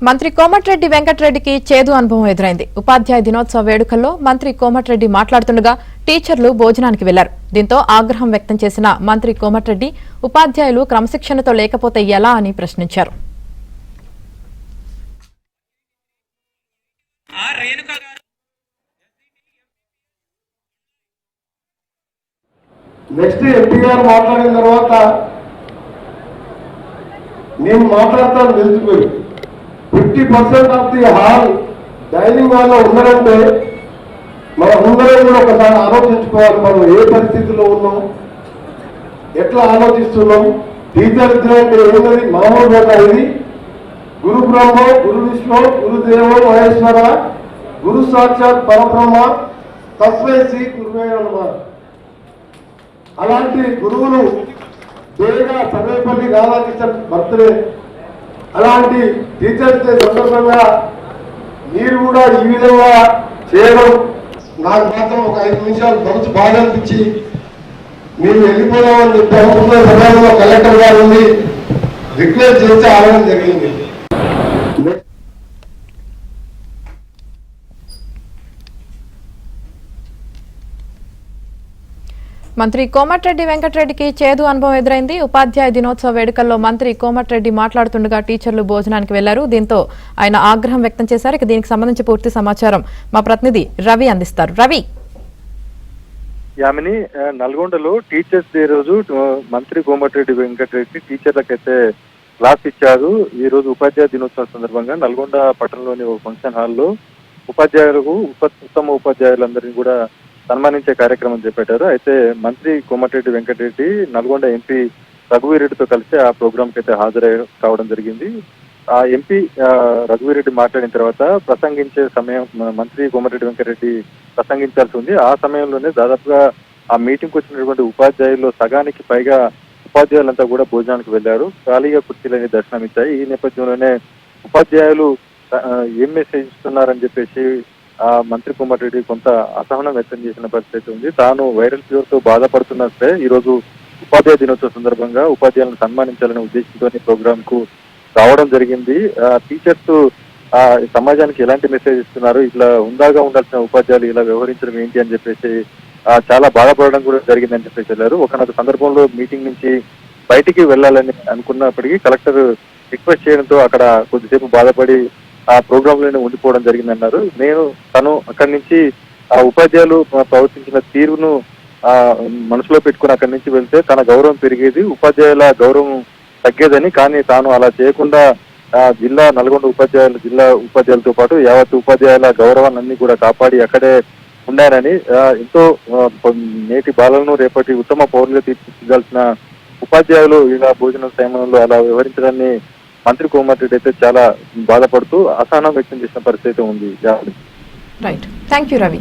మంత్రి కోమటిరెడ్డి వెంకటరెడ్డికి చేదు అనుభవం ఎదురైంది. ఉపాధ్యాయ దినోత్సవ వేడుకల్లో మంత్రి కోమటిరెడ్డి మాట్లాడుతుండగా టీచర్లు భోజనానికి వెళ్లారు. దీంతో ఆగ్రహం వ్యక్తం చేసిన మంత్రి కోమటిరెడ్డి ఉపాధ్యాయులు క్రమశిక్షణతో లేకపోతే ఎలా అని ప్రశ్నించారు. నెక్స్ట్ ఎంపీ గారు మాట్లాడిన తర్వాత నేను మాట్లాడతాను తెలుసుకుని 50% of the hall dining hall లో ఉన్నారంటే మనం అందరం కూడా ఒకసారి ఆలోచించుకోవాలి. మనం ఏ పరిస్థితిలో ఉన్నాం, ఎట్లా ఆలోచిస్తున్నాం. టీచర్ అంటే ఏంటది మామూలుగా ఇది గురు బ్రహ్మ గురు విష్ణు గురుదేవ మహేశ్వర గురు సాక్షాత్ పరబ్రహ్మ తస్మై శ్రీ గురువే నమః. అలాంటి గురువులు దేగా సర్వేపల్లి రాధాకృష్ణన్ బర్త్డే. అలాంటి టీచర్స్ డే సందర్భంగా మీరు కూడా ఈ విధంగా చేయడం నాకు మాత్రం ఒక 5 నిమిషాలు మనసు బాగా అనిపించి మీరు వెళ్ళిపోదామని చెప్పి అనుకున్న సమయంలో కలెక్టర్ గారు ఉంది రిక్వెస్ట్ చేస్తే ఆగడం జరిగింది. మంత్రి కోమటిరెడ్డి వెంకటరెడ్డికి చేదు అనుభవం ఎదురైంది. ఉపాధ్యాయ దినోత్సవ వేడుకల్లో మంత్రి కోమటిరెడ్డి మాట్లాడుతుండగా టీచర్లు భోజనానికి వెళ్లారు. దీంతో ఆయన ఆగ్రహం వ్యక్తం చేశారు. దీనికి సంబంధించి పూర్తి సమాచారం మా ప్రతినిధి రవి అందిస్తారు. రవి, యామిని, నల్గొండలో టీచర్స్ డే రోజు మంత్రి కోమటిరెడ్డి వెంకటరెడ్డి టీచర్లకైతే క్లాస్ ఇచ్చారు. ఈ రోజు ఉపాధ్యాయ దినోత్సవం సందర్భంగా నల్గొండ పట్టణంలోని ఒక ఫంక్షన్ హాల్లో ఉపాధ్యాయులకు ఉత్తమ ఉపాధ్యాయులందరినీ కూడా సన్మానించే కార్యక్రమం చేపట్టారు. అయితే మంత్రి కోమటిరెడ్డి వెంకటరెడ్డి నల్గొండ ఎంపీ రఘువీరెడ్డితో కలిసి ఆ ప్రోగ్రామ్ కి అయితే హాజరై కావడం జరిగింది. ఆ ఎంపీ రఘువీరెడ్డి మాట్లాడిన తర్వాత ప్రసంగించే సమయం మంత్రి కోమటిరెడ్డి వెంకటరెడ్డి ప్రసంగించాల్సి ఉంది. ఆ సమయంలోనే దాదాపుగా ఆ మీటింగ్ వచ్చినటువంటి ఉపాధ్యాయుల్లో సగానికి పైగా ఉపాధ్యాయులంతా కూడా భోజనానికి వెళ్లారు. ఖాళీగా కుర్చీలని దర్శనమిచ్చాయి. ఈ నేపథ్యంలోనే ఉపాధ్యాయులు ఏం మెసేజ్ ఇస్తున్నారని చెప్పేసి మంత్రి కోమటిరెడ్డి కొంత అసహనం వ్యక్తం చేసిన పరిస్థితి ఉంది. తాను వైరల్ ఫీవర్ తో బాధపడుతున్నట్లే ఈ రోజు ఉపాధ్యాయ దినోత్సవ సందర్భంగా ఉపాధ్యాయులను సన్మానించాలనే ఉద్దేశంతో ప్రోగ్రామ్ కు రావడం జరిగింది. టీచర్స్ సమాజానికి ఎలాంటి మెసేజ్ ఇస్తున్నారు, ఇట్లా హుందాగా ఉండాల్సిన ఉపాధ్యాయులు ఇలా వ్యవహరించడం ఏంటి అని చెప్పేసి చాలా బాధపడడం కూడా జరిగిందని చెప్పేసి వెళ్ళారు. ఒకనొక సందర్భంలో మీటింగ్ నుంచి బయటికి వెళ్ళాలని అనుకున్నప్పటికీ కలెక్టర్ రిక్వెస్ట్ చేయడంతో అక్కడ కొద్దిసేపు బాధపడి ఆ ప్రోగ్రామ్ లోనే ఉండిపోవడం జరిగిందన్నారు. తను అక్కడి నుంచి ఆ ఉపాధ్యాయులు ప్రవర్తించిన తీరును మనసులో పెట్టుకుని అక్కడి నుంచి వెళ్తే తన గౌరవం పెరిగేది, ఉపాధ్యాయుల గౌరవం తగ్గేదని. కానీ తాను అలా చేయకుండా నల్గొండ జిల్లా ఉపాధ్యాయులతో పాటు యావత్ ఉపాధ్యాయుల గౌరవాన్ని కూడా కాపాడి అక్కడే ఉండారని, ఎంతో నేటి బాలలను రేపటి ఉత్తమ పౌరులుగా తీర్చిదిద్దాల్సిన ఉపాధ్యాయులు ఇలా భోజన సమయంలో అలా వ్యవహరించడాన్ని మంత్రి కోమటిరెడ్డి అయితే చాలా బాధపడుతూ అసహనం వ్యక్తం చేసిన పరిస్థితి ఉంది. Right, thank you Ravi.